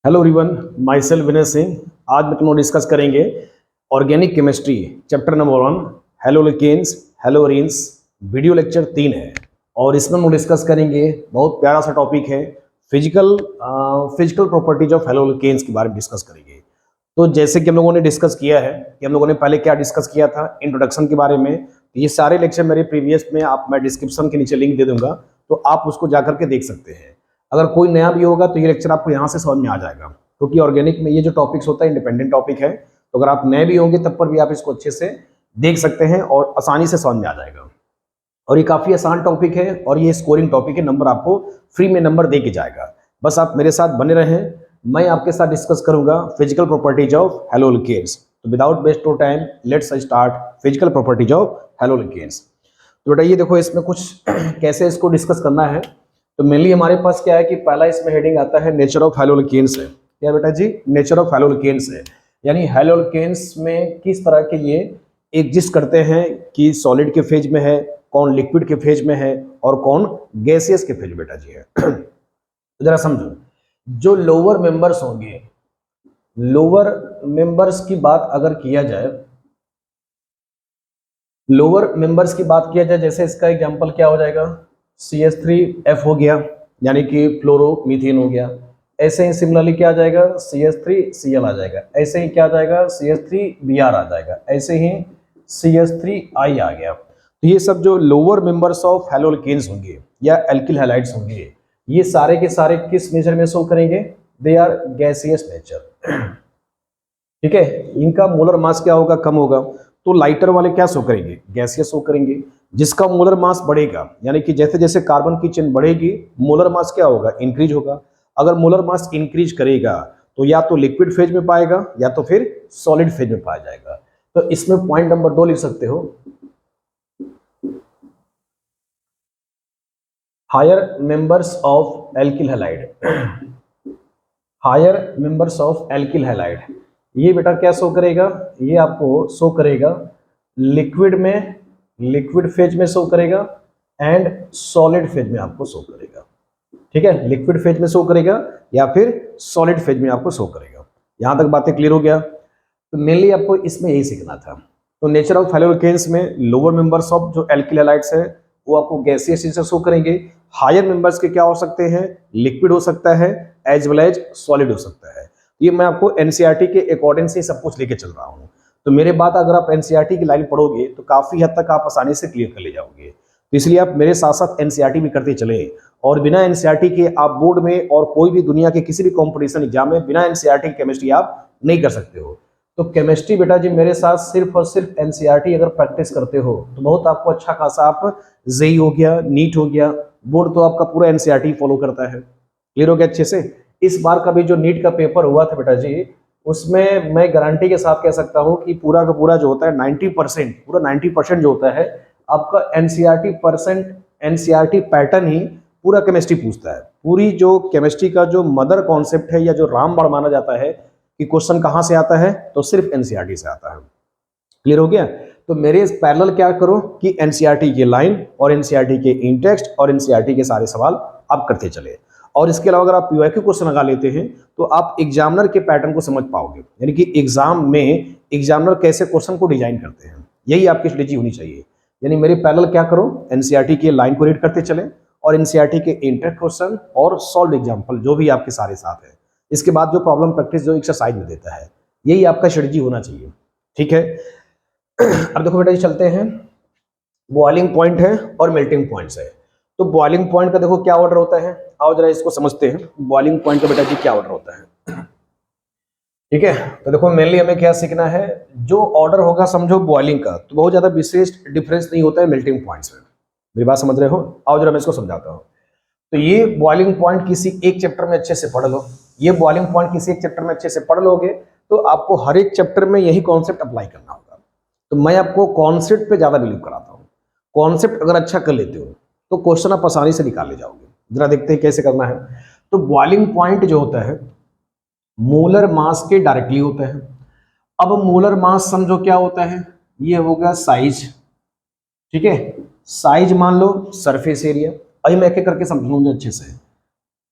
Hello everyone, myself Vinay Singh. आज हम लोग डिस्कस करेंगे organic chemistry chapter number 1 haloalkanes haloarenes. Video lecture 3 है और इसमें हम लोग डिस्कस करेंगे बहुत प्यारा सा टॉपिक है फिजिकल प्रॉपर्टीज ऑफ हेलोलिकेन्स के बारे में डिस्कस करेंगे। तो जैसे कि हम लोगों ने डिस्कस किया है कि हम लोगों ने पहले क्या डिस्कस किया था इंट्रोडक्शन के बारे में, तो ये सारे लेक्चर मेरे प्रीवियस में मैं डिस्क्रिप्शन के नीचे लिंक दे दूंगा, तो आप उसको जाकर के देख सकते हैं। अगर कोई नया भी होगा तो ये लेक्चर आपको यहाँ से समझ में आ जाएगा, क्योंकि ऑर्गेनिक में ये जो टॉपिक्स होता है इंडिपेंडेंट टॉपिक है, तो अगर आप नए भी होंगे तब पर भी आप इसको अच्छे से देख सकते हैं और आसानी से समझ में आ जाएगा। और ये काफ़ी आसान टॉपिक है और ये स्कोरिंग टॉपिक है, नंबर आपको फ्री में नंबर दे के जाएगा। बस आप मेरे साथ बने रहें, मैं आपके साथ डिस्कस करूंगा फिजिकल प्रॉपर्टीज ऑफ हेलोलिकेन्स। तो without waste of time let's start physical properties of haloalkanes. तो बेटा ये देखो इसमें कुछ कैसे इसको डिस्कस करना है। तो मेनली हमारे पास क्या है कि पहला इसमें हेडिंग आता है नेचर ऑफ हेलोलिकेन्स है। क्या बेटा जी? नेचर ऑफ हेलोलिकेन्स है, यानी हेलोलिकेन्स में किस तरह के ये एग्जिस्ट करते हैं, कि सॉलिड के फेज में है, कौन लिक्विड के फेज में है और कौन गैसियस के फेज में बेटा जी है। तो जरा समझो, जो लोअर मेंबर्स होंगे, लोअर मेंबर्स की बात अगर किया जाए, लोअर मेंबर्स की बात किया जाए, जैसे इसका एग्जांपल क्या हो जाएगा, CH3F हो गया, यानी कि फ्लोरोमीथेन हो गया। ऐसे ही सिमिलरली क्या आ जाएगा, CH3Cl आ जाएगा। ऐसे ही क्या आ जाएगा, CH3Br आ जाएगा। ऐसे ही CH3I आ गया। तो ये सब जो लोअर मेंबर्स ऑफ हेलोलिकेन्स होंगे या एल्किल हैलाइड्स होंगे, ये सारे के सारे किस नेचर में शो करेंगे, दे आर गैसियस नेचर। ठीक है, इनका मोलर मास क्या होगा, कम होगा। तो लाइटर वाले क्या शो करेंगे, गैसियस शो करेंगे। जिसका मोलर मास बढ़ेगा, यानी कि जैसे जैसे कार्बन की चेन बढ़ेगी मोलर मास क्या होगा, इंक्रीज होगा। अगर मोलर मास इंक्रीज करेगा तो या तो लिक्विड फेज में पाएगा या तो फिर सॉलिड फेज में पाया जाएगा। तो इसमें पॉइंट नंबर 2 लिख सकते हो, higher members of alkyl halide. Higher members of alkyl halide, ये बेटा क्या शो करेगा, ये आपको शो करेगा लिक्विड में, लिक्विड फेज में शो करेगा एंड सॉलिड फेज में आपको शो करेगा। ठीक है, लिक्विड फेज में शो करेगा या फिर सॉलिड फेज में आपको शो करेगा। यहां तक बातें क्लियर हो गया। तो मेनली आपको इसमें यही सीखना था। तो नेचर ऑफ हेलोलिकेन्स में लोअर मेंबर्स ऑफ जो एल्किल हैलाइड्स है वो आपको गैसियस नेचर शो करेंगे। हायर मेंबर्स के क्या हो सकते हैं, लिक्विड हो सकता है एज वेल एज सॉलिड हो सकता है। ये मैं आपको एनसीईआरटी के अकॉर्डिंग से सब कुछ लेके चल रहा हूँ। तो मेरे बात अगर आप एनसीईआरटी की लाइन पढ़ोगे तो काफी हद तक आप आसानी से क्लियर कर ले जाओगे। तो इसलिए आप मेरे साथ साथ एनसीईआरटी भी करते चले, और बिना एनसीईआरटी के आप बोर्ड में और कोई भी दुनिया के किसी भी कॉम्पिटिशन एग्जाम में बिना एनसीईआरटी की केमिस्ट्री आप नहीं कर सकते हो। तो केमिस्ट्री बेटा जी मेरे साथ सिर्फ और सिर्फ एनसीईआरटी अगर प्रैक्टिस करते हो तो बहुत आपको अच्छा खासा, आप जेई हो गया, नीट हो गया, बोर्ड तो आपका पूरा एनसीईआरटी फॉलो करता है। क्लियर हो गया अच्छे से। इस बार का भी जो नीट का पेपर हुआ था बेटा जी, उसमें मैं गारंटी के साथ कह सकता हूं कि पूरा का पूरा जो होता है 90%, पूरा 90% जो होता है आपका एनसीईआरटी पैटर्न ही पूरा केमिस्ट्री पूछता है। पूरी जो केमिस्ट्री का जो मदर कॉन्सेप्ट है या जो रामबाण माना जाता है कि क्वेश्चन कहां से आता है, तो सिर्फ एनसीईआरटी से आता है। क्लियर हो गया। तो मेरे इस पैरेलल क्या करो कि एनसीईआरटी की लाइन और एनसीईआरटी के इन टेक्स्ट और एनसीईआरटी के सारे सवाल आप करते चले। और इसके अलावा अगर आप पीवाईक्यू क्वेश्चन लगा लेते हैं तो आप एग्जामिनर के पैटर्न को समझ पाओगे, यानी कि एग्जाम में एग्जामिनर कैसे क्वेश्चन को डिजाइन करते हैं, यही आपकी स्ट्रेटेजी होनी चाहिए। यानी मेरे पैरेलल क्या करो, एनसीईआरटी की लाइन को रीड करते चले और एनसीईआरटी के इंटर क्वेश्चन और सॉल्व एग्जाम्पल जो भी आपके सारे साथ है। इसके बाद जो प्रॉब्लम प्रैक्टिस जो एक्सरसाइज में देता है, यही आपका स्ट्रेटेजी होना चाहिए। ठीक है। अब देखो बेटा जी चलते हैं, बॉइलिंग पॉइंट है और मेल्टिंग पॉइंट्स है। तो बॉइलिंग पॉइंट का देखो क्या ऑर्डर होता है, आओ जरा इसको समझते हैं। बॉइलिंग पॉइंट का बेटा जी क्या ऑर्डर होता है। ठीक है, तो देखो मेनली हमें क्या सीखना है, जो ऑर्डर होगा समझो बॉइलिंग का, तो बहुत ज्यादा विशेष डिफरेंस नहीं होता है मेल्टिंग पॉइंट्स में। मेरी बात समझ रहे हो? आओ जरा मैं इसको समझाता हूँ। तो ये बॉइलिंग पॉइंट किसी एक चैप्टर में अच्छे से पढ़ लो, ये बॉइलिंग पॉइंट किसी एक चैप्टर में अच्छे से पढ़ लोगे तो आपको हर एक चैप्टर में यही कॉन्सेप्ट अप्लाई करना होगा। तो मैं आपको कॉन्सेप्ट पे ज्यादा बिलीव कराता हूँ। कॉन्सेप्ट अगर अच्छा कर लेते हो तो क्वेश्चन आप आसानी से निकाल ले जाओगे। जरा देखते हैं कैसे करना है। तो बॉइलिंग पॉइंट जो होता है मोलर मास के डायरेक्टली होता है। अब मोलर मास समझो क्या होता है, ये होगा साइज। ठीक है, साइज मान लो सरफेस एरिया। अभी मैं एक एक करके समझाऊंगा अच्छे से।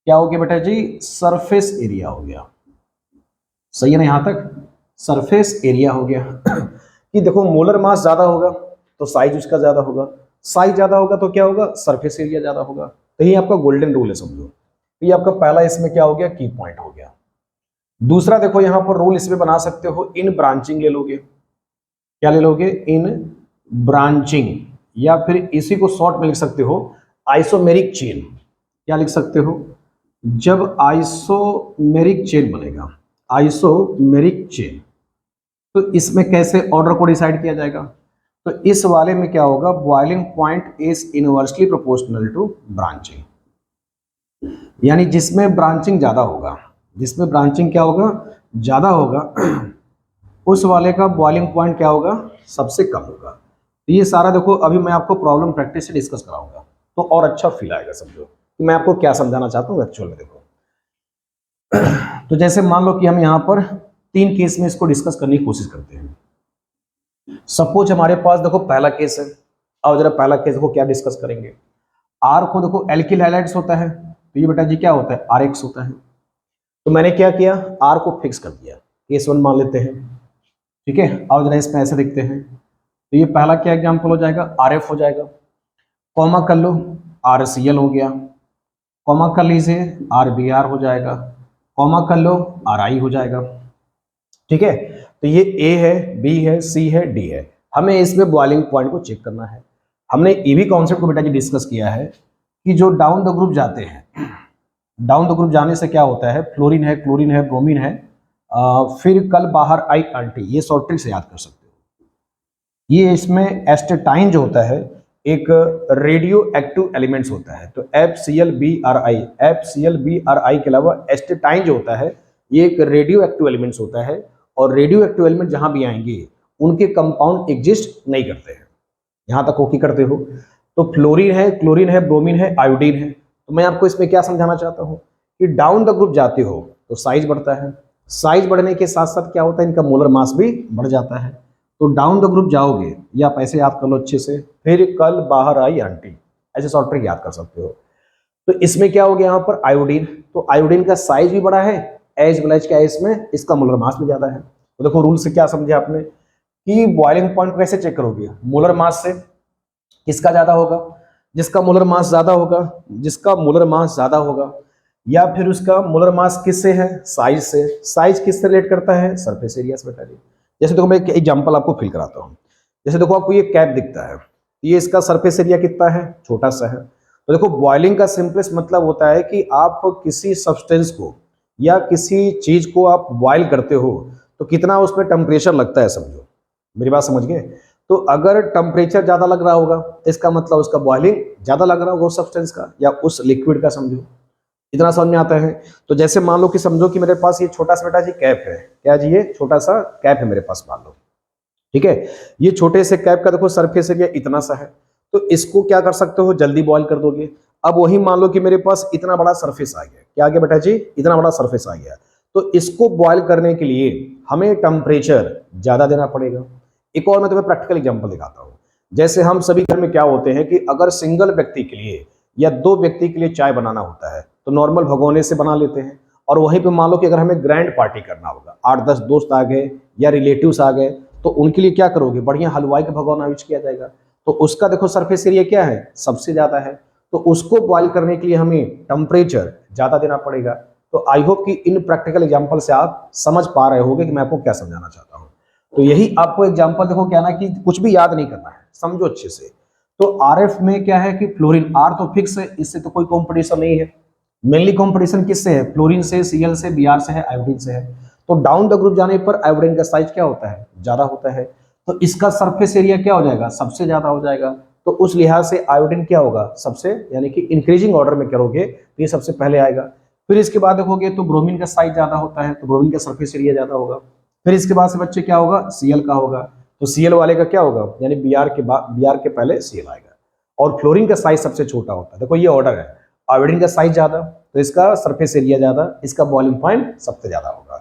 क्या हो गया बेटा जी, सरफेस एरिया हो गया। सही है ना यहाँ तक। सरफेस एरिया हो गया कि देखो मोलर मास ज्यादा होगा तो साइज उसका ज्यादा होगा, साइज ज्यादा होगा तो क्या होगा, सरफेस एरिया ज्यादा होगा। तो ये आपका गोल्डन रूल है समझो। तो ये आपका पहला इसमें क्या हो गया, की पॉइंट हो गया। दूसरा देखो यहाँ पर रूल इसमें बना सकते हो, इन ब्रांचिंग ले लोगे। क्या ले लोगे, इन ब्रांचिंग, या फिर इसी को शॉर्ट में लिख सकते हो आइसोमेरिक चेन। क्या लिख सकते हो, जब आइसोमेरिक चेन बनेगा, आइसोमेरिक चेन, तो इसमें कैसे ऑर्डर को डिसाइड किया जाएगा। तो इस वाले में क्या होगा, boiling point is inversely proportional to branching, यानी जिसमें ब्रांचिंग ज्यादा होगा, जिसमें ब्रांचिंग क्या होगा, ज्यादा होगा, उस वाले का बॉइलिंग पॉइंट क्या होगा, सबसे कम होगा। तो ये सारा देखो अभी मैं आपको प्रॉब्लम प्रैक्टिस से डिस्कस कराऊंगा तो और अच्छा फील आएगा, समझो कि मैं आपको क्या समझाना चाहता हूँ एक्चुअल में। देखो तो जैसे मान लो कि हम यहाँ पर 3 केस में इसको डिस्कस करने की कोशिश करते हैं। सपोज हमारे पास देखो पहला केस है, अब जरा पहला केस देखो क्या डिस्कस करेंगे। आर को देखो एल्किल हैलाइड्स होता है, तो ये बेटा जी क्या होता है, RX होता है। तो मैंने क्या किया, आर को फिक्स कर दिया, केस 1 मान लेते हैं, ठीक है। अब जरा इसमें ऐसे देखते हैं, तो ये पहला क्या एग्जाम्पल हो जाएगा, RF हो जाएगा। कॉमा कर लो, RCl हो गया। कॉमा कर लीजिए, RBr हो जाएगा। कॉमा कर लो, RI हो जाएगा, ठीक है। तो ये A है, B है, C है, D है। हमें इसमें बॉइलिंग पॉइंट को चेक करना है। हमने ये भी कॉन्सेप्ट को बेटा जी डिस्कस किया है कि जो डाउन द ग्रुप जाते हैं, डाउन द ग्रुप जाने से क्या होता है, फ्लोरीन है, क्लोरीन है, ब्रोमीन है, फिर कल बाहर आई आंटी, ये शॉर्ट ट्रिक से याद कर सकते हो। ये इसमें एस्टेटाइन जो होता है एक रेडियो एक्टिव एलिमेंट्स होता है, तो FClBrI, FClBrI के अलावा एस्टेटाइन जो होता है ये एक रेडियो एक्टिव एलिमेंट्स होता है, और रेडियो एक्टिव एलिमेंट जहां भी आएंगे उनके कंपाउंड एग्जिस्ट नहीं करते हैं, यहां तक ओके करते हो। तो फ्लोरीन है, क्लोरीन है, ब्रोमीन है, आयोडीन है। तो मैं आपको इसमें क्या समझाना चाहता हूं कि डाउन द ग्रुप जाते हो तो साइज बढ़ता है, साइज बढ़ने के साथ साथ क्या होता है, इनका मोलर मास भी बढ़ जाता है। तो डाउन द ग्रुप जाओगे, या आप ऐसे याद कर लो अच्छे से, फिर कल बाहर आई आंटी, ऐसे शॉर्ट ट्रिक याद कर सकते हो। तो इसमें क्या हो गया, यहाँ पर आयोडीन, तो आयोडीन का साइज भी बड़ा है, एज वेल एज क्या है इसमें, इसका मोलर मास भी ज्यादा है। तो देखो रूल से क्या समझे आपने कि बॉइलिंग पॉइंट कैसे चेक करोगे, मोलर मास से। किसका ज्यादा होगा, जिसका मोलर मास ज्यादा होगा, जिसका मोलर मास ज्यादा होगा, या फिर उसका मोलर मास किससे है, साइज से। साइज किससे रिलेट करता है, सरफेस एरिया से बेटा जी। जैसे देखो मैं एक एग्जांपल आपको फिल कराता हूँ। जैसे देखो आपको ये कैप दिखता है, ये इसका सरफेस एरिया कितना है, छोटा सा है। तो देखो बॉइलिंग का सिंपलेस्ट मतलब होता है कि आप किसी सब्सटेंस को या किसी चीज को आप बॉइल करते हो तो कितना उसमें टेम्परेचर लगता है, समझो, मेरी बात समझ गए। तो अगर टेम्परेचर ज्यादा लग रहा होगा इसका मतलब उसका बॉइलिंग ज्यादा लग रहा होगा उस सब्सटेंस का या उस लिक्विड का, समझो। इतना समझ में आता है। तो जैसे मान लो कि समझो कि मेरे पास ये छोटा सा बेटा जी कैप है, क्या जी, ये छोटा सा कैप है मेरे पास, मान लो, ठीक है। ये छोटे से कैप का देखो सरफेस एरिया इतना सा है, तो इसको क्या कर सकते हो, जल्दी बॉईल कर दोगे। अब वही मान लो कि मेरे पास इतना बड़ा सरफेस आ गया, क्या आ गया बेटा जी, इतना बड़ा सरफेस आ गया। तो इसको बॉईल करने के लिए हमें टेम्परेचर ज्यादा देना पड़ेगा। एक और मैं तुम्हें प्रैक्टिकल एग्जांपल दिखाता हूं। जैसे हम सभी घर में क्या होते हैं कि अगर सिंगल व्यक्ति के लिए या 2 व्यक्ति के लिए चाय बनाना होता है तो नॉर्मल भगोने से बना लेते हैं, और वहीं पे मान लो कि अगर हमें ग्रैंड पार्टी करना होगा, 8-10 दोस्त आ गए या रिलेटिव्स आ गए, तो उनके लिए क्या करोगे, बढ़िया हलवाई का भगोना यूज किया जाएगा। तो उसका देखो सरफेस एरिया क्या है, सबसे ज्यादा है। तो उसको बॉईल करने के लिए हमें टेम्परेचर ज्यादा देना पड़ेगा। तो आई होप कि इन प्रैक्टिकल एग्जांपल से आप समझ पा रहे होंगे कि मैं आपको क्या समझाना चाहता हूं। तो यही आपको एग्जांपल देखो क्या ना कि कुछ भी याद नहीं करना है, समझो अच्छे से। तो आरएफ में क्या है कि फ्लोरीन, आर तो फिक्स है, इससे तो कोई कॉम्पिटिशन नहीं है। मेनली कॉम्पिटिशन किससे है, फ्लोरीन से, सीएल से, बीआर से है, आयोडीन से है। तो डाउन द ग्रुप जाने पर आयोडीन का साइज क्या होता है, ज्यादा होता है। तो इसका सरफेस एरिया क्या हो जाएगा, सबसे ज्यादा हो जाएगा। तो उस लिहाज से आयोडीन क्या होगा सबसे, यानी कि इंक्रीजिंग ऑर्डर में करोगे तो ये सबसे पहले आएगा। फिर इसके बाद देखोगे तो ब्रोमीन का साइज ज्यादा होता है, तो ब्रोमीन का सरफेस एरिया ज्यादा होगा। फिर इसके बाद से बच्चे क्या होगा, सीएल का होगा, तो सीएल वाले का क्या होगा, यानी बीआर के पहले सीएल आएगा। और फ्लोरीन का साइज सबसे छोटा होता है। देखो ये ऑर्डर है, आयोडीन का साइज ज्यादा तो इसका सरफेस एरिया ज्यादा, इसका बॉइलिंग पॉइंट सबसे ज्यादा होगा।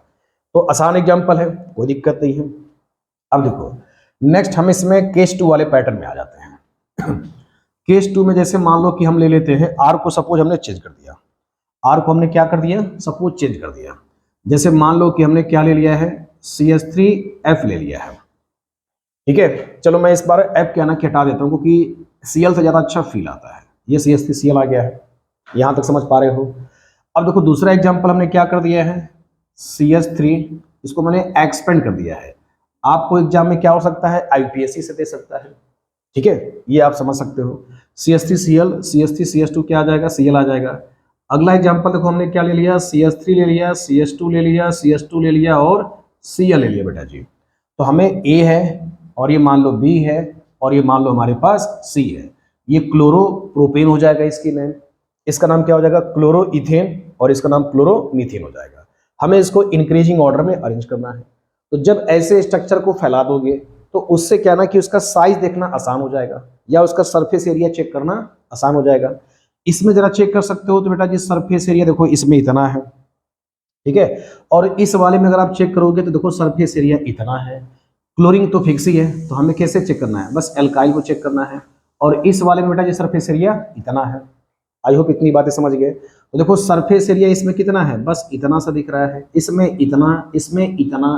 तो आसान एग्जांपल है, कोई दिक्कत नहीं है। अब देखो नेक्स्ट हम इसमें केस 2 वाले पैटर्न में आ जाते हैं। केस 2 में जैसे मान लो कि हम ले लेते हैं आर को, सपोज हमने चेंज कर दिया, आर को हमने क्या कर दिया, सपोज चेंज कर दिया। जैसे मान लो कि हमने क्या ले लिया है, CH3F ले लिया है, ठीक है। चलो मैं इस बार F क्या ना हटा देता हूँ, क्योंकि Cl से ज़्यादा अच्छा फील आता है। ये CH3Cl आ गया है, यहाँ तक समझ पा रहे हो। अब देखो दूसरा एग्जाम्पल हमने क्या कर दिया है, CH3, इसको मैंने एक्सपेंड कर दिया है। आपको एग्जाम में क्या हो सकता है, IUPAC से दे सकता है, ठीक है, ये आप समझ सकते हो। CH3Cl, CH3CH2 क्या आ जाएगा, Cl आ जाएगा। अगला एग्जाम्पल देखो हमने क्या ले लिया, CH3 ले लिया, CH2 ले लिया, CH2 ले लिया और Cl ले लिया बेटा जी। तो हमें A है और ये मान लो B है और ये मान लो हमारे पास C है। ये क्लोरोप्रोपेन हो जाएगा, इसकी नेम, इसका नाम क्या हो जाएगा, क्लोरो इथेन, और इसका नाम क्लोरोमीथेन हो जाएगा। हमें इसको इंक्रीजिंग ऑर्डर में अरेंज करना है। तो जब ऐसे स्ट्रक्चर को फैला दोगे तो उससे क्या ना कि उसका साइज देखना आसान हो जाएगा, या उसका सरफेस एरिया चेक करना आसान हो जाएगा। इसमें जरा चेक कर सकते हो तो बेटा जी सरफेस एरिया देखो इसमें इतना है, ठीक है, और इस वाले में अगर आप चेक करोगे तो देखो सरफेस एरिया इतना है। क्लोरीन तो फिक्स ही है, तो हमें कैसे चेक करना है, बस एल्काइल को चेक करना है। और इस वाले में बेटा जी सरफेस एरिया इतना है। आई होप इतनी बातें समझ गए। तो देखो सरफेस एरिया इसमें कितना है, बस इतना सा दिख रहा है, इसमें इतना, इसमें इतना।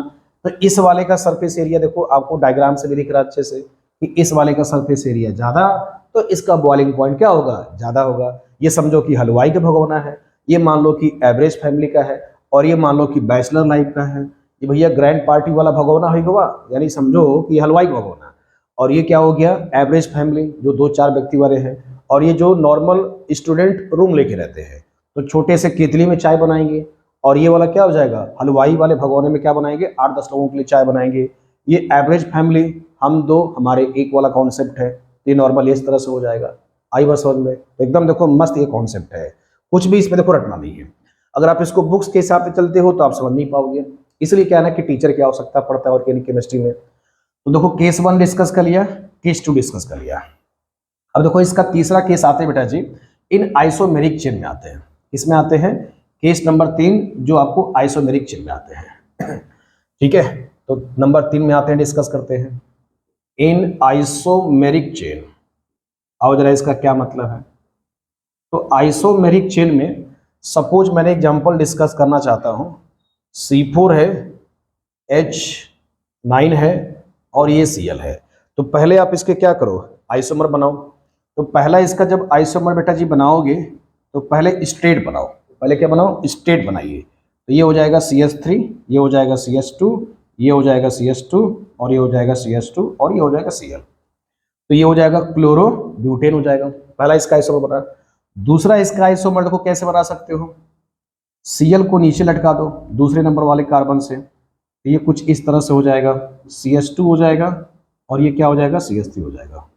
तो इस वाले का सरफेस एरिया देखो आपको डायग्राम से भी दिख रहा है अच्छे से कि इस वाले का सरफेस एरिया ज्यादा, तो इसका बॉइलिंग पॉइंट क्या होगा, ज्यादा होगा। ये समझो कि हलवाई का भगोना है, ये मान लो कि एवरेज फैमिली का है, और ये मान लो कि बैचलर लाइफ का है। ये भैया ग्रैंड पार्टी वाला भगोना होगा, यानी समझो कि हलवाई का भगोना। और ये क्या हो गया, एवरेज फैमिली जो 2-4 व्यक्ति वाले हैं। और ये जो नॉर्मल स्टूडेंट रूम लेके रहते हैं, तो छोटे से केतली में चाय बनाएंगे। और ये वाला क्या हो जाएगा, हलवाई वाले भगोने में क्या बनाएंगे, 8-10 लोगों के लिए चाय बनाएंगे। ये एवरेज फैमिली, हम दो हमारे एक वाला कॉन्सेप्ट है। ये नॉर्मल इस तरह से हो जाएगा। आई बात समझ में, एकदम देखो मस्त ये कॉन्सेप्ट है, कुछ भी इसमें देखो रटना नहीं है। अगर आप इसको बुक्स के हिसाब से चलते हो तो आप समझ नहीं पाओगे। इसलिए क्या है ना कि टीचर की आवश्यकता पड़ता है ऑर्गेनिक केमिस्ट्री में। तो देखो केस 1 डिस्कस कर लिया, केस 2 डिस्कस कर लिया। अब देखो इसका तीसरा केस आते हैं बेटा जी, इन आइसोमेरिक चेन में आते हैं। इसमें आते हैं केस नंबर 3, जो आपको आइसोमेरिक चेन में आते हैं, ठीक है। तो नंबर 3 में आते हैं, डिस्कस करते हैं इन आइसोमेरिक चेन। आओ जरा इसका क्या मतलब है। तो आइसोमेरिक चेन में सपोज मैंने एग्जांपल डिस्कस करना चाहता हूं, C4 है, H9 है और ये Cl है। तो पहले आप इसके क्या करो, आइसोमर बनाओ। तो पहला इसका जब आइसोमर बेटा जी बनाओगे तो पहले स्ट्रेट बनाओ। पहले क्या बनाओ, स्ट्रेट बनाइए। तो ये हो जाएगा CH3, ये हो जाएगा CH2, ये हो जाएगा CH2 और ये हो जाएगा CH2 और ये हो जाएगा Cl। तो ये हो जाएगा क्लोरो ब्यूटेन हो जाएगा। पहला इसका आइसोमर बना। दूसरा इसका आइसोमर देखो कैसे बना सकते हो, Cl को नीचे लटका दो दूसरे नंबर वाले कार्बन से, तो ये कुछ इस तरह से हो जाएगा, CH2 हो जाएगा और ये क्या हो जाएगा, CH3 हो जाएगा।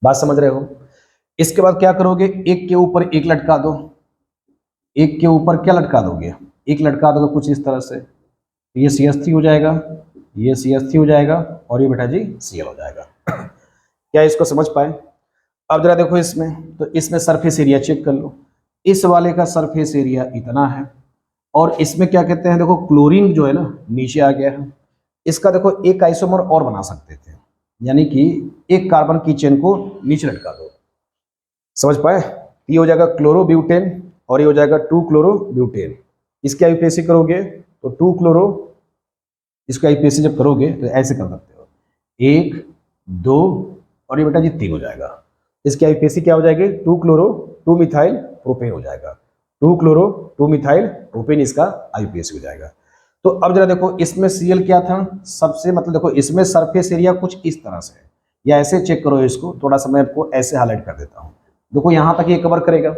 बात समझ रहे हो। इसके बाद क्या करोगे, एक के ऊपर एक लटका दो, एक के ऊपर क्या लटका दोगे, एक लटका दोगे कुछ इस तरह से, तो ये CH3 हो जाएगा, ये CH3 हो जाएगा और ये बेटा जी Cl हो जाएगा। क्या इसको समझ पाए। अब जरा देखो इसमें, तो इसमें सरफेस एरिया चेक कर लो। इस वाले का सरफेस एरिया इतना है, और इसमें क्या कहते हैं, देखो क्लोरीन जो है ना नीचे आ गया है। इसका देखो एक आइसोमर और बना सकते थे, यानी कि एक कार्बन की चेन को नीचे लटका दो। समझ पाए। ये हो जाएगा क्लोरोब्यूटेन और ये हो जाएगा 2-क्लोरोब्यूटेन। इसकी आईयूपीएसी करोगे तो 2-क्लोरो, इसका आईयूपीएसी जब करोगे तो ऐसे कर सकते हो, 1, 2 और ये बेटा जी 3 हो जाएगा। इसकी आईयूपीएसी क्या हो जाएगी, 2-क्लोरो 2-मिथाइल प्रोपेन हो जाएगा। 2-क्लोरो 2-मिथाइल प्रोपेन इसका आईयूपीएसी हो जाएगा। तो अब जरा देखो इसमें Cl क्या था सबसे, मतलब देखो इसमें सरफेस एरिया कुछ इस तरह से है, या ऐसे चेक करो इसको, थोड़ा सा मैं आपको ऐसे हाईलाइट कर देता हूँ। देखो यहां तक ये कवर करेगा।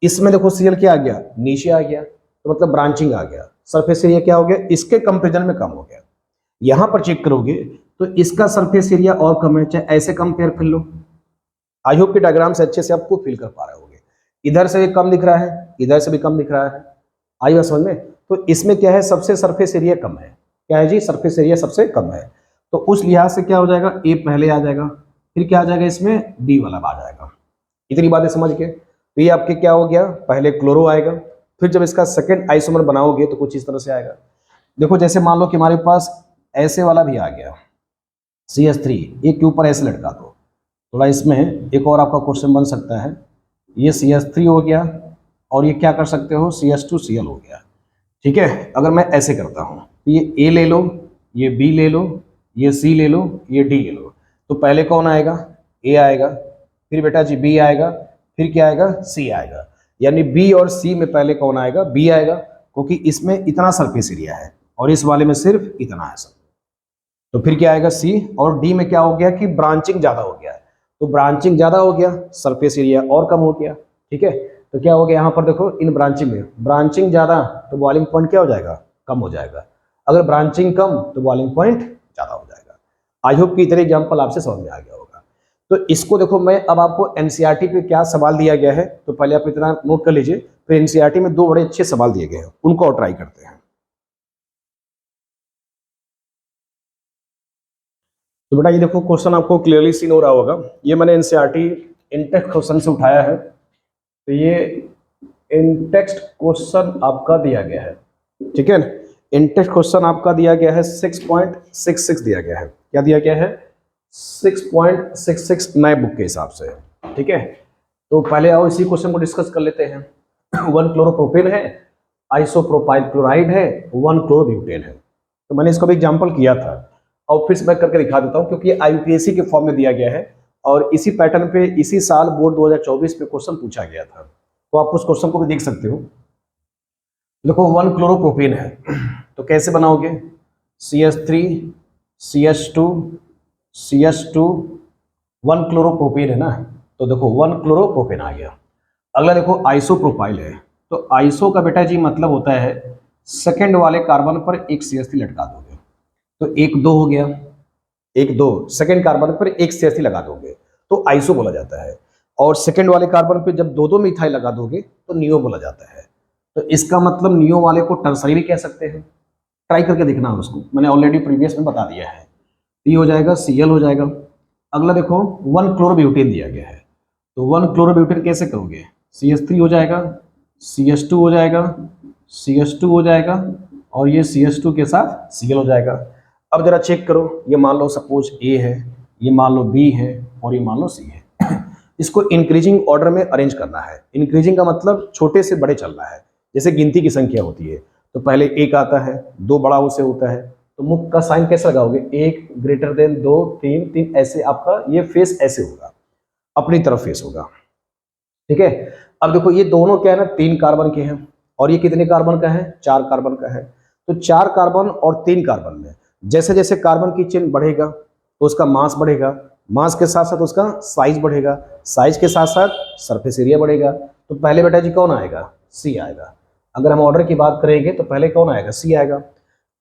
इसमें देखो Cl क्या आ गया, नीचे आ गया, तो मतलब ब्रांचिंग आ गया। सरफेस एरिया क्या हो गया, इसके कंपेरिजन में कम हो गया। यहां पर चेक करोगे तो इसका सरफेस एरिया और कम है, चाहे ऐसे कंपेयर कर लो। आई होप कि डायग्राम से अच्छे से आपको फील कर पा रहे होगे। इधर से भी कम दिख रहा है, इधर से भी कम दिख रहा है। आई बात समझ में। तो इसमें क्या है, सबसे सरफेस एरिया कम है। क्या है जी, सरफेस एरिया सबसे कम है। तो उस लिहाज से क्या हो जाएगा, ए पहले आ जाएगा, फिर क्या आ जाएगा इसमें, डी वाला आ जाएगा। इतनी बातें समझ के तो ये आपके क्या हो गया, पहले क्लोरो आएगा, फिर जब इसका सेकंड आइसोमर बनाओगे तो कुछ इस तरह से आएगा। देखो जैसे मान लो कि हमारे पास ऐसे वाला भी आ गया CH3, एक के ऊपर ऐसे लटका दो। थोड़ा इसमें एक और आपका क्वेश्चन बन सकता है, ये CH3 हो गया और ये क्या कर सकते हो, CH2Cl हो गया। ठीक है। अगर मैं ऐसे करता हूँ, ये ए ले लो, ये बी ले लो, ये सी ले लो, ये डी ले लो, तो पहले कौन आएगा? ए आएगा, फिर बेटा जी बी आएगा, फिर क्या आएगा? सी आएगा। यानी बी और सी में पहले कौन आएगा? बी आएगा, क्योंकि इसमें इतना सरफेस एरिया है और इस वाले में सिर्फ इतना है सब। तो फिर क्या आएगा? सी। और डी में क्या हो गया कि ब्रांचिंग ज्यादा हो गया है, तो ब्रांचिंग ज्यादा हो गया, सरफेस एरिया और कम हो गया। ठीक है, तो क्या हो गया यहाँ पर देखो, इन ब्रांचिंग में ब्रांचिंग ज्यादा तो बॉइलिंग पॉइंट क्या हो जाएगा? कम हो जाएगा। अगर ब्रांचिंग कम तो बॉइलिंग पॉइंट ज्यादा हो जाएगा। आई होप कि इतने एग्जाम्पल आपसे समझ में आ गया होगा। तो इसको देखो, मैं अब आपको एनसीईआरटी पे क्या सवाल दिया गया है, तो पहले आप इतना नोट कर लीजिए। फिर एनसीईआरटी में दो बड़े अच्छे सवाल दिए गए हैं, उनको और ट्राई करते हैं। तो बेटा ये देखो, क्वेश्चन आपको क्लियरली सीन हो रहा होगा। ये मैंने एनसीईआरटी इनटेक्स्ट क्वेश्चन से उठाया है। तो ये इनटेक्स्ट क्वेश्चन आपका दिया गया है, ठीक है। इनटेक्स्ट क्वेश्चन आपका दिया गया है 6.66 दिया गया है। क्या दिया गया है? 6.66 नए बुक के हिसाब से, ठीक है। तो पहले आओ इसी क्वेश्चन को डिस्कस कर लेते हैं। 1 क्लोरोप्रोपेन है, आइसोप्रोपाइल क्लोराइड है, 1 क्लोरोब्यूटेन है। तो मैंने इसको भी एग्जाम्पल किया था और फिर से मैं करके दिखा देता हूँ, क्योंकि ये आईयूपीएससी के फॉर्म में दिया गया है और इसी पैटर्न पे इसी साल बोर्ड 2024 में क्वेश्चन पूछा गया था। तो आप उस क्वेश्चन को भी देख सकते हो। देखो 1 क्लोरोप्रोपेन है, तो कैसे बनाओगे? CH3 CH2 CH2, 1 क्लोरोप्रोपेन है ना, तो देखो 1 क्लोरोप्रोपेन आ गया। अगला देखो आइसोप्रोपाइल है, तो आइसो का बेटा जी मतलब होता है सेकंड वाले कार्बन पर एक CH3 लटका दोगे, तो 1 2 हो गया, 1 2 सेकंड कार्बन पर एक CH3 लगा दोगे तो आइसो बोला जाता है। और सेकंड वाले कार्बन पे जब 2 2 मिथाइल लगा दोगे तो नियो बोला जाता है। तो इसका मतलब नियो वाले को टर्सरी भी कह सकते हैं। ट्राई करके देखना उसको, मैंने ऑलरेडी प्रीवियस में बता दिया है। ये हो जाएगा Cl हो जाएगा। अगला देखो 1 क्लोरोब्यूटेन दिया गया है, तो 1 क्लोरोब्यूटेन कैसे करोगे? CH3 हो जाएगा, CH2 हो जाएगा, CH2 हो जाएगा और ये CH2 के साथ Cl हो जाएगा। अब जरा चेक करो, ये मान लो सपोज A है, ये मान लो B है और ये मान लो C है। इसको इंक्रीजिंग ऑर्डर में अरेंज करना है। इंक्रीजिंग का मतलब छोटे से बड़े चलना है, जैसे गिनती की संख्या होती है तो पहले 1 आता है, 2 बड़ा उससे होता है, तो मुख का साइन कैसे लगाओगे? 1 ग्रेटर देन 2 3 3, ऐसे आपका ये फेस ऐसे होगा, अपनी तरफ फेस होगा, ठीक है। अब देखो ये दोनों क्या है ना, 3 कार्बन के हैं और ये कितने कार्बन का है? 4 कार्बन का है। तो 4 कार्बन और 3 कार्बन में जैसे जैसे कार्बन की चेन बढ़ेगा तो उसका मास बढ़ेगा, मास के साथ साथ उसका साइज बढ़ेगा, साइज के साथ साथ सरफेस एरिया बढ़ेगा। तो पहले बेटा जी कौन आएगा? सी आएगा। अगर हम ऑर्डर की बात करेंगे तो पहले कौन आएगा? सी आएगा।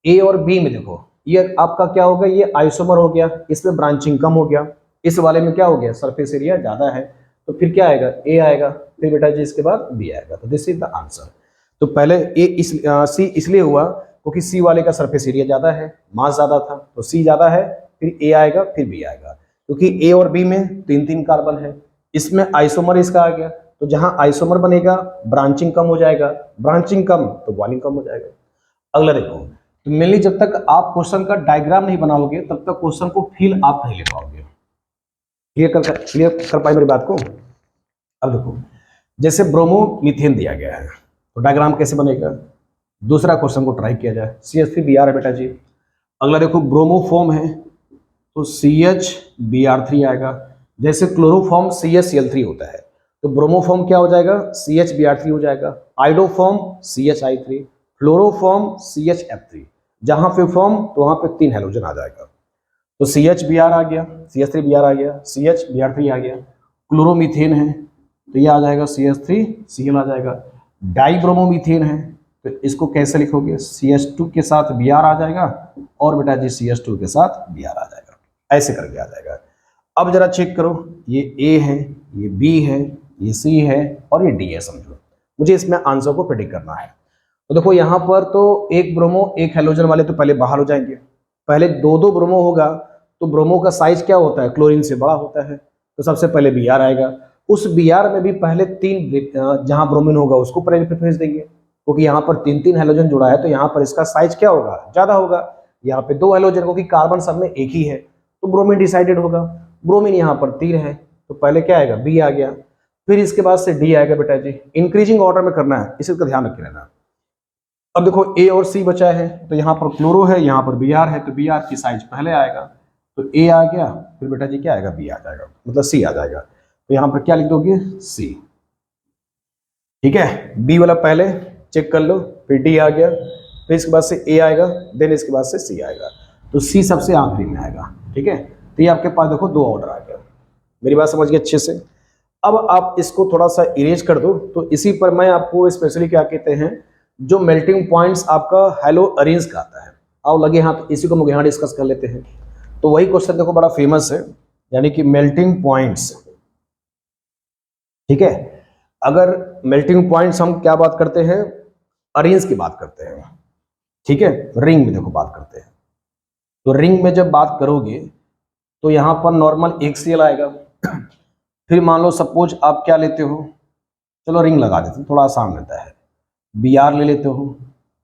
ए और बी में देखो, ये आपका क्या होगा? ये आइसोमर हो गया, इसमें ब्रांचिंग कम हो गया, इस वाले में क्या हो गया? सरफेस एरिया ज्यादा है, तो फिर क्या आएगा? ए आएगा, फिर बेटा जी इसके बाद बी आएगा। तो दिस इज द आंसर। तो पहले ए सी इसलिए हुआ क्योंकि सी वाले का सरफेस एरिया ज्यादा है, मास ज्यादा था, तो सी ज्यादा है, फिर ए आएगा, फिर बी आएगा। क्योंकि ए और बी में 3 3 कार्बन है, इसमें आइसोमर इसका आ गया, तो जहां आइसोमर बनेगा ब्रांचिंग कम हो जाएगा, ब्रांचिंग कम तो बॉइलिंग कम हो जाएगा। अगला देखो, तो मेनली जब तक आप क्वेश्चन का डायग्राम नहीं बनाओगे तब तक क्वेश्चन को फील आप नहीं ले पाओगे। क्लियर कर पाए मेरी बात को? अब देखो, जैसे ब्रोमोमीथेन दिया गया है तो डायग्राम कैसे बनेगा? दूसरा क्वेश्चन को ट्राई किया जाए। CH3Br है बेटा जी। अगला देखो ब्रोमोफॉर्म है तो CHBr3 आएगा। जैसे क्लोरोफॉर्म CHCl3 होता है तो ब्रोमोफॉर्म क्या हो जाएगा? CHBr3 हो जाएगा। Iodoform CHI3, फ्लोरोफॉर्म CHF3। जहां पे फॉर्म तो वहां पे 3 हेलोजन आ जाएगा। तो CHBr आ गया, CH3Br आ गया, CHBr3 आ गया। क्लोरोमीथेन है तो ये आ जाएगा CH3Cl आ जाएगा। डाइब्रोमोमीथेन है तो इसको कैसे लिखोगे? CH2 के साथ Br आ जाएगा और बेटा जी CH2 के साथ Br आ जाएगा, ऐसे करके आ जाएगा। अब जरा चेक करो, ये A है, ये B है, ये C है और ये D है। समझो मुझे इसमें आंसर को प्रेडिक्ट करना है। तो देखो यहाँ पर तो एक ब्रोमो एक हेलोजन वाले तो पहले बाहर हो जाएंगे। पहले 2 2 ब्रोमो होगा तो ब्रोमो का साइज क्या होता है? क्लोरीन से बड़ा होता है, तो सबसे पहले Br आएगा। उस Br में भी पहले 3 जहां ब्रोमीन होगा उसको प्रेफरेंस देंगे, क्योंकि यहाँ पर 3 3 हेलोजन जुड़ा है तो यहाँ पर इसका साइज क्या होगा? ज्यादा होगा। यहाँ पे 2 हेलोजन, क्योंकि कार्बन सब में एक ही है तो ब्रोमीन डिसाइडेड होगा। ब्रोमीन यहाँ पर 3 है तो पहले क्या आएगा? बी आ गया, फिर इसके बाद से डी आएगा। बेटा जी इंक्रीजिंग ऑर्डर में करना है, इसका ध्यान रखे रहना। अब देखो ए और सी बचा है, तो यहाँ पर क्लोरो है, यहाँ पर बी आर है, तो बी आर की साइज पहले आएगा, तो ए आ गया, फिर बेटा जी क्या आएगा, बी आ जाएगा, मतलब सी आ जाएगा। तो यहाँ पर क्या लिख दोगे, सी। ठीक है, बी वाला पहले चेक कर लो, फिर डी आ गया, फिर इसके बाद से ए आएगा, देन इसके बाद से सी आएगा, तो सी सबसे आखिरी में आएगा। ठीक है, तो ये आपके पास देखो दो ऑर्डर आ गया। मेरी बात समझ गए अच्छे से। अब आप इसको थोड़ा सा इरेज कर दो, तो इसी पर मैं आपको स्पेशली क्या कहते हैं, जो मेल्टिंग पॉइंट्स आपका हेलो अरेंज का आता है, आओ लगे हाथ इसी को हम यहाँ डिस्कस कर लेते हैं। तो वही क्वेश्चन देखो बड़ा फेमस है, यानी कि मेल्टिंग पॉइंट्स। ठीक है, अगर मेल्टिंग पॉइंट्स हम क्या बात करते हैं, अरेंज की बात करते हैं। ठीक है, रिंग में देखो बात करते हैं, तो रिंग में जब बात करोगे तो यहाँ पर नॉर्मल एक सीएल आएगा। फिर मान लो सपोज आप क्या लेते हो, चलो रिंग लगा देते हैं, थोड़ा आसान रहता है, बी आर ले लेते हो।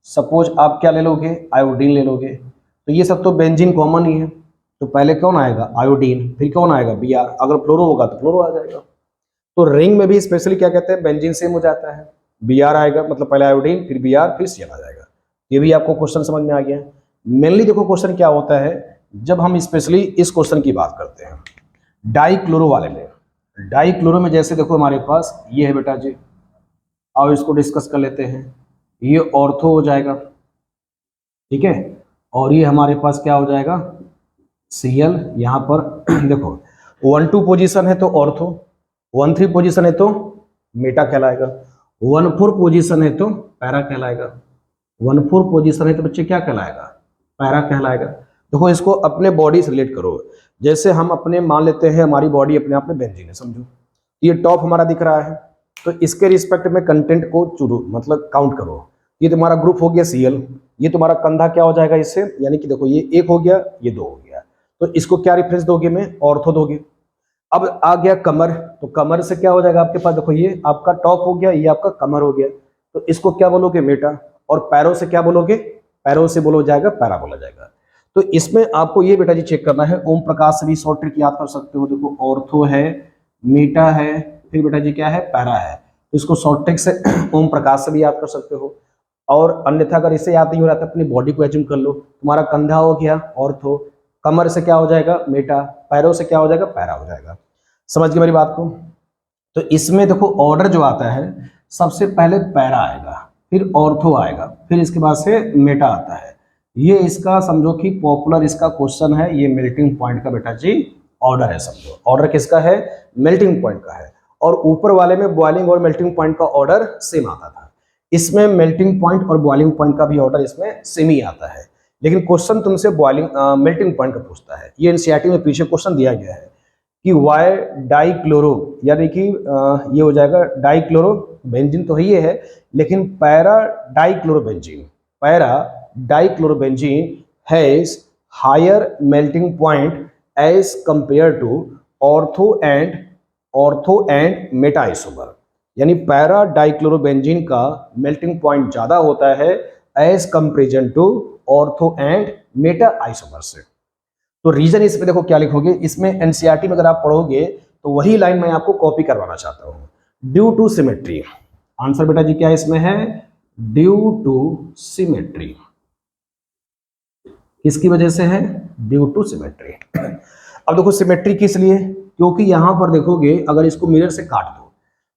सपोज आप क्या ले लोगे, आयोडीन ले लोगे, तो ये सब तो बेंजीन कॉमन ही है, तो पहले कौन आएगा, आयोडीन, फिर कौन आएगा, बी आर, अगर फ्लोरो होगा तो फ्लोरो आ जाएगा। तो रिंग में भी स्पेशली क्या कहते हैं, बेंजीन सेम हो जाता है, बी आर आएगा, मतलब पहले आयोडीन, फिर बी आर, फिर सी आ जाएगा। ये भी आपको क्वेश्चन समझ में आ गया। मेनली देखो क्वेश्चन क्या होता है, जब हम स्पेशली इस क्वेश्चन की बात करते हैं डाइक्लोरो वाले में, डाइक्लोरो में जैसे देखो हमारे पास ये है बेटा जी, और इसको डिस्कस कर लेते हैं, ये ऑर्थो हो जाएगा। ठीक है, और ये हमारे पास क्या हो जाएगा, सीएल। यहाँ पर देखो 1-2 पोजीशन है तो ऑर्थो, 1-3 पोजीशन है तो मेटा कहलाएगा, 1-4 पोजीशन है तो पैरा कहलाएगा, 1-4 पोजीशन है तो बच्चे क्या कहलाएगा, पैरा कहलाएगा। देखो इसको अपने बॉडी से रिलेट करो, जैसे हम अपने मान लेते हैं हमारी बॉडी अपने आप में बेंजीन है, समझो ये टॉप हमारा दिख रहा है, तो इसके रिस्पेक्ट में कंटेंट को चुनो, मतलब काउंट करो। ये तुम्हारा ग्रुप हो गया सीएल, ये तुम्हारा कंधा क्या हो जाएगा इससे, यानी कि देखो ये 1 हो गया, ये 2 हो गया, तो इसको क्या रेफरेंस दोगे में, ऑर्थो दोगे। अब आ गया कमर, तो कमर से क्या हो जाएगा आपके पास, देखो ये आपका टॉप हो गया, ये आपका कमर हो गया, तो इसको क्या बोलोगे, मेटा। और पैरों से क्या बोलोगे, पैरों से बोलो जाएगा पैरा बोला जाएगा। तो इसमें आपको ये बेटा जी चेक करना है, ओम प्रकाश से भी शॉर्ट ट्रिक याद कर सकते हो। देखो ऑर्थो है, मीटा है, फिर बेटा जी क्या है, पैरा है, तो इसको शॉर्ट ट्रिक से ओम प्रकाश से भी याद कर सकते हो। और अन्यथा अगर इसे याद नहीं हो रहा तो अपनी बॉडी को एज्यूम कर लो, तुम्हारा कंधा हो गया ऑर्थो, कमर से क्या हो जाएगा, मेटा, पैरों से क्या हो जाएगा, पैरा हो जाएगा। समझ गए मेरी बात को। तो इसमें देखो ऑर्डर जो आता है, सबसे पहले पैरा आएगा, फिर ऑर्थो आएगा, फिर इसके बाद से मेटा आता है। ये इसका समझो कि पॉपुलर इसका क्वेश्चन है, ये मेल्टिंग पॉइंट का बेटा जी ऑर्डर है, समझो ऑर्डर किसका है, मेल्टिंग पॉइंट का है। और ऊपर वाले में बॉइलिंग और मेल्टिंग पॉइंट का ऑर्डर सेम आता था, इसमें मेल्टिंग पॉइंट और बॉइलिंग पॉइंट का भी ऑर्डर इसमें सेम ही आता है, लेकिन क्वेश्चन तुमसे बॉइलिंग मेल्टिंग पॉइंट का पूछता है। ये एनसीईआरटी में पीछे क्वेश्चन दिया गया है कि वाई डाइक्लोरो, यानी कि ये हो जाएगा डाइक्लोरो बेंजीन, तो ये है, लेकिन para dichloro benzene, para dichloro benzene has higher melting point as compare to ortho and meta isomer, यानी पैरा डाइक्लोरोबेंजीन का मेल्टिंग पॉइंट ज्यादा होता है as comparison to ortho and meta isomer से। तो रीजन इसमें देखो क्या लिखोगे, इसमें एनसीईआरटी में अगर आप पढ़ोगे तो वही लाइन मैं आपको कॉपी करवाना चाहता हूं, ड्यू टू सिमेट्री। आंसर बेटा जी क्या इसमें है, ड्यू टू सिमेट्री। किसकी वजह से है, ड्यू टू सिमेट्री। अब देखो सिमेट्री किस लिए, क्योंकि यहां पर देखोगे अगर इसको मिरर से काट दो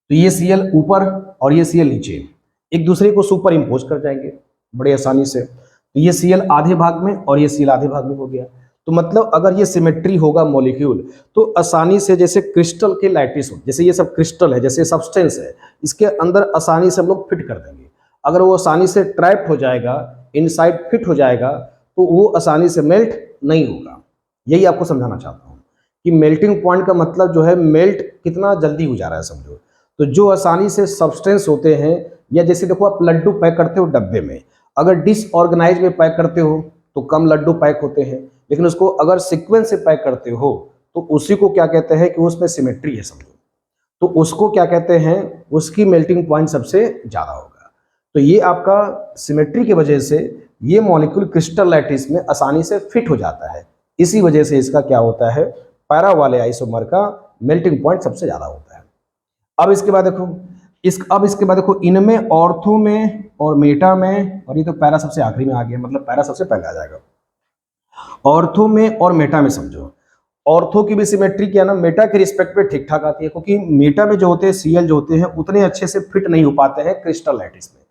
तो ये सीएल ऊपर और ये सीएल नीचे एक दूसरे को सुपर इम्पोज कर जाएंगे बड़े आसानी से, तो ये सीएल आधे भाग में और ये सीएल आधे भाग में हो गया। तो मतलब अगर ये सिमेट्री होगा मॉलिक्यूल तो आसानी से, जैसे क्रिस्टल के लैटिस हो, जैसे ये सब क्रिस्टल है, जैसे सब्सटेंस है, इसके अंदर आसानी से हम लोग फिट कर देंगे। अगर वो आसानी से ट्रैप हो जाएगा, इनसाइड फिट हो जाएगा, तो वो आसानी से मेल्ट नहीं होगा। यही आपको समझाना चाहता हूँ कि मेल्टिंग पॉइंट का मतलब जो है मेल्ट कितना जल्दी हो जा रहा है, समझो। तो जो आसानी से सब्सटेंस होते हैं, या जैसे देखो आप लड्डू पैक करते हो डब्बे में, अगर डिसऑर्गेनाइज में पैक करते हो तो कम लड्डू पैक होते हैं, लेकिन उसको अगर सीक्वेंस से पैक करते हो तो उसी को क्या कहते हैं कि उसमें सिमेट्री है, समझो। तो उसको क्या कहते हैं, उसकी मेल्टिंग पॉइंट सबसे ज्यादा होगा। तो ये आपका सिमेट्री की वजह से ये मॉलिक्यूल क्रिस्टल लैटिस में आसानी से फिट हो जाता है, इसी वजह से इसका क्या होता है, पैरा वाले आइसोमर का मेल्टिंग पॉइंट सबसे ज्यादा होता है। अब इसके बाद देखो अब इसके बाद देखो, इनमें ऑर्थो में और मेटा में, और ये तो पैरा सबसे आखिरी में आ गया, मतलब पैरा सबसे पहले आ जाएगा। ऑर्थो में और मेटा में समझो, ऑर्थो की भी सिमेट्री क्या ना मेटा के रिस्पेक्ट पे ठीक ठाक आती है, क्योंकि मेटा में जो होते हैं सीएल जो होते हैं उतने अच्छे से फिट नहीं हो पाते हैं क्रिस्टल लैटिस में।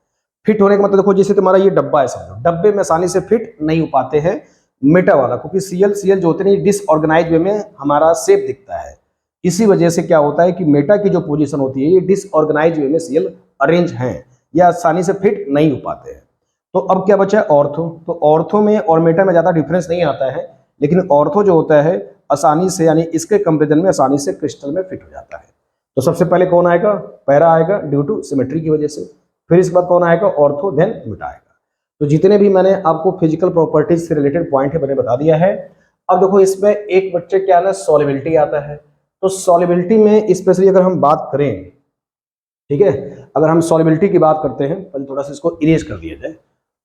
फिट होने का मतलब देखो, जैसे तुम्हारा ये डब्बा है समझो, डब्बे में आसानी से फिट नहीं हो पाते हैं मेटा वाला, क्योंकि सीएल जो होते हैं डिसऑर्गेनाइज वे में हमारा शेप दिखता है। इसी वजह से क्या होता है कि मेटा की जो पोजीशन होती है ये डिसऑर्गेनाइज वे में सीएल अरेंज हैं या आसानी से फिट नहीं हो पाते हैं। तो अब क्या बचा है, ऑर्थो। तो ऑर्थो में और मेटा में ज्यादा डिफरेंस नहीं आता है, लेकिन ऑर्थो जो होता है आसानी से, यानी इसके कंपेरिजन में आसानी से क्रिस्टल में फिट हो जाता है। तो सबसे पहले कौन आएगा, पैरा आएगा ड्यू टू सिमेट्री की वजह से, फिर इसके बाद कौन आएगा, ऑर्थो, देन मेटा आएगा। तो जितने भी मैंने आपको फिजिकल प्रॉपर्टीज से रिलेटेड पॉइंट है मैंने बता दिया है। अब देखो इसमें एक बच्चे क्या ना सॉल्युबिलिटी आता है। तो सॉल्युबिलिटी में स्पेशली अगर हम बात करें, ठीक है, अगर हम सॉल्युबिलिटी की बात करते हैं, पहले थोड़ा सा इसको इरेज कर दिया जाए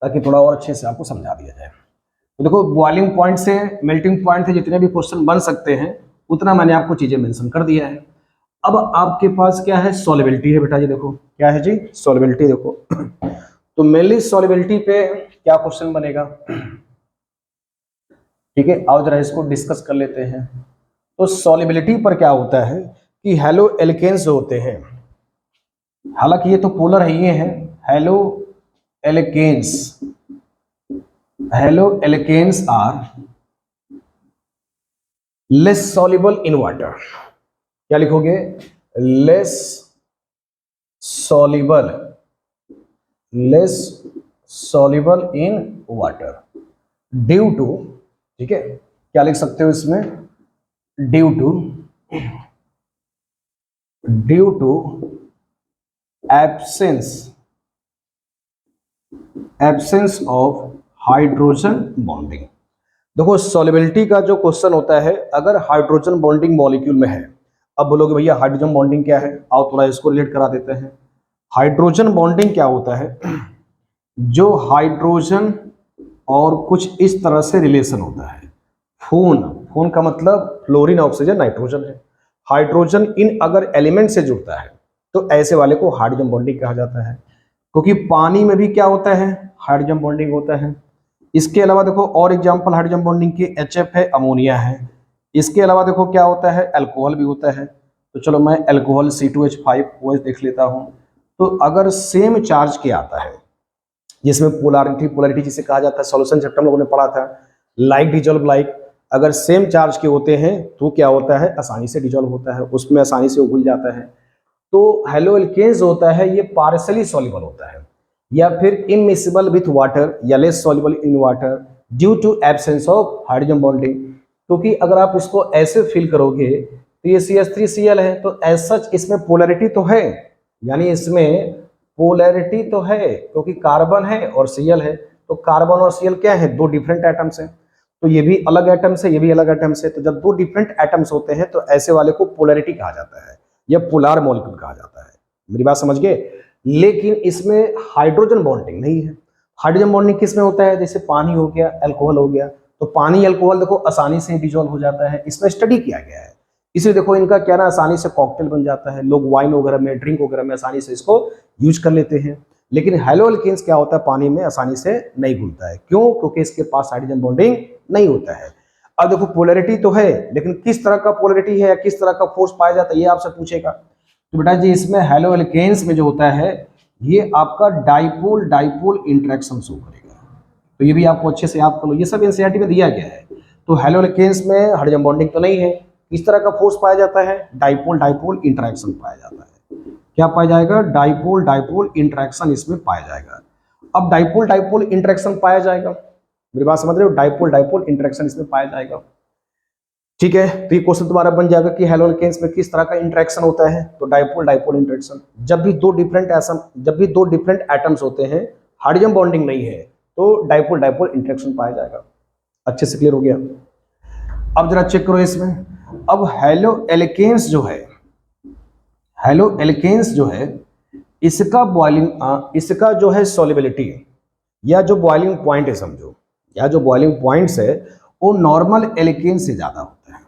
ताकि थोड़ा और अच्छे से आपको समझा दिया जाए। तो देखो बॉइलिंग पॉइंट से, मेल्टिंग पॉइंट से जितने भी क्वेश्चन बन सकते हैं उतना मैंने आपको चीजें मेंशन कर दिया है। अब आपके पास क्या है, सॉल्युबिलिटी है बेटा जी। देखो क्या है जी, सॉल्युबिलिटी। देखो तो मेनली सॉल्युबिलिटी पे क्या क्वेश्चन बनेगा, ठीक है, आओ जरा इसको डिस्कस कर लेते हैं। तो सॉल्युबिलिटी पर क्या होता है कि हेलो एल्केन्स जो होते हैं, हालांकि ये तो पोलर है, ये है halo alkanes. Halo alkanes are less soluble in water. क्या लिखोगे, less soluble, less soluble in water due to, ठीक है, क्या लिख सकते हो इसमें, due to absence of hydrogen bonding. देखो सॉल्युबिलिटी का जो क्वेश्चन होता है, अगर हाइड्रोजन बॉन्डिंग मॉलिक्यूल में है, अब बोलोगे भैया हाइड्रोजन बॉन्डिंग क्या है, आओ थोड़ा इसको रिलेट करा देते हैं। हाइड्रोजन बॉन्डिंग क्या होता है, जो हाइड्रोजन और कुछ इस तरह से रिलेशन होता है। फोन का मतलब फ्लोरीन, ऑक्सीजन, नाइट्रोजन है। हाइड्रोजन इन अगर एलिमेंट से जुड़ता है तो ऐसे वाले को हाइड्रोजन बॉन्डिंग कहा जाता है, क्योंकि पानी में भी क्या होता है, हाइड्रोजन बॉन्डिंग होता है। इसके अलावा देखो और एग्जांपल हाइड्रोजन बॉन्डिंग की HF है, अमोनिया है। इसके अलावा देखो क्या होता है, अल्कोहल भी होता है। तो चलो मैं अल्कोहल C2H5OH देख लेता हूं। तो अगर सेम चार्ज के आता है, जिसमें पोलैरिटी जिसे कहा जाता है, सॉल्यूशन चैप्टर हम लोगों ने पढ़ा था, लाइक डिजॉल्व लाइक, अगर सेम चार्ज के होते हैं तो क्या होता है, आसानी से डिजॉल्व होता है, उसमें आसानी से उगल जाता है। तो हेलो एल्केन्स होता है ये पार्शियली सॉल्युबल होता है, या फिर इमिसिबल विथ वाटर या less soluble in water due to absence of hydrogen bonding. क्योंकि अगर आप इसको ऐसे फील करोगे तो ये CH3Cl है, तो एज सच इसमें पोलैरिटी तो है, यानी इसमें पोलैरिटी तो है क्योंकि कार्बन है और Cl है। तो कार्बन और Cl क्या है, दो डिफरेंट एटम्स हैं, तो ये भी अलग एटम्स है, ये भी अलग एटम्स है। तो जब दो डिफरेंट एटम्स होते हैं तो ऐसे वाले को पोलैरिटी कहा जाता है या पोलार मॉलिक्यूल कहा जाता है। मेरी बात समझ गए। लेकिन इसमें हाइड्रोजन बॉन्डिंग नहीं है। हाइड्रोजन बॉन्डिंग किस में होता है, जैसे पानी हो गया, अल्कोहल हो गया, तो पानी अल्कोहल देखो आसानी से डिजोल्व हो जाता है, इसमें स्टडी किया गया है। इसलिए देखो इनका क्या ना आसानी से कॉकटेल बन जाता है, लोग वाइन वगैरह में, ड्रिंक वगैरह में आसानी से इसको यूज कर लेते हैं। लेकिन हेलो एल्केन्स क्या होता है, पानी में आसानी से नहीं घुलता है। क्यों, क्योंकि इसके पास हाइड्रोजन बॉन्डिंग नहीं होता है। अब देखो पोलैरिटी तो है, लेकिन किस तरह का पोलैरिटी है या किस तरह का फोर्स पाया जाता है ये आपसे पूछेगा। तो बेटा जी इसमें हेलो एल्केन्स में जो होता है ये आपका डाइपोल इंटरेक्शन शो करेगा। तो ये भी आपको अच्छे से याद कर लो, ये सब एनसीईआरटी में दिया गया है। तो हेलो एल्केन्स में हाइड्रोजन बॉन्डिंग तो नहीं है, किस तरह का फोर्स पाया जाता है, डाइपोल इंटरेक्शन पाया जाता है। क्या पाया जाएगा, डाइपोल इंटरेक्शन इसमें पाया जाएगा। अब डाइपोल इंटरेक्शन पाया जाएगा, मेरी बात समझ रहे हो, डाइपोल इंटरेक्शन इसमें पाया जाएगा। ठीक है, तो ये क्वेश्चन तुम्हारा बन जाएगा कि हेलो एल्केन्स में किस तरह का इंटरेक्शन होता है, तो डाइपोल इंटरेक्शन। जब भी दो डिफरेंट एटम्स होते हैं, हाइड्रोजन बॉन्डिंग नहीं है, तो डाइपोल इंटरेक्शन पाया जाएगा। अच्छे से क्लियर हो गया। अब जरा चेक करो इसमें, अब हेलो एल्केन्स जो है इसका जो है सॉल्युबिलिटी या जो बॉइलिंग पॉइंट है समझो, या जो बॉइलिंग पॉइंट्स है वो नॉर्मल एल्केन से ज्यादा होता है।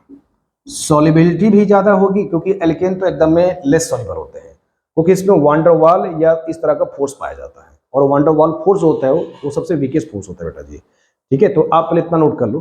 सॉल्युबिलिटी भी ज्यादा होगी क्योंकि एल्केन तो एकदम में लेस सॉल्युबल होते हैं, क्योंकि इसमें वांडरवाल या इस तरह का फोर्स पाया जाता है, और वांडरवाल फोर्स होता है वो सबसे वीकेस्ट फोर्स होता है बेटा जी। ठीक है, तो आप पहले इतना नोट कर लो।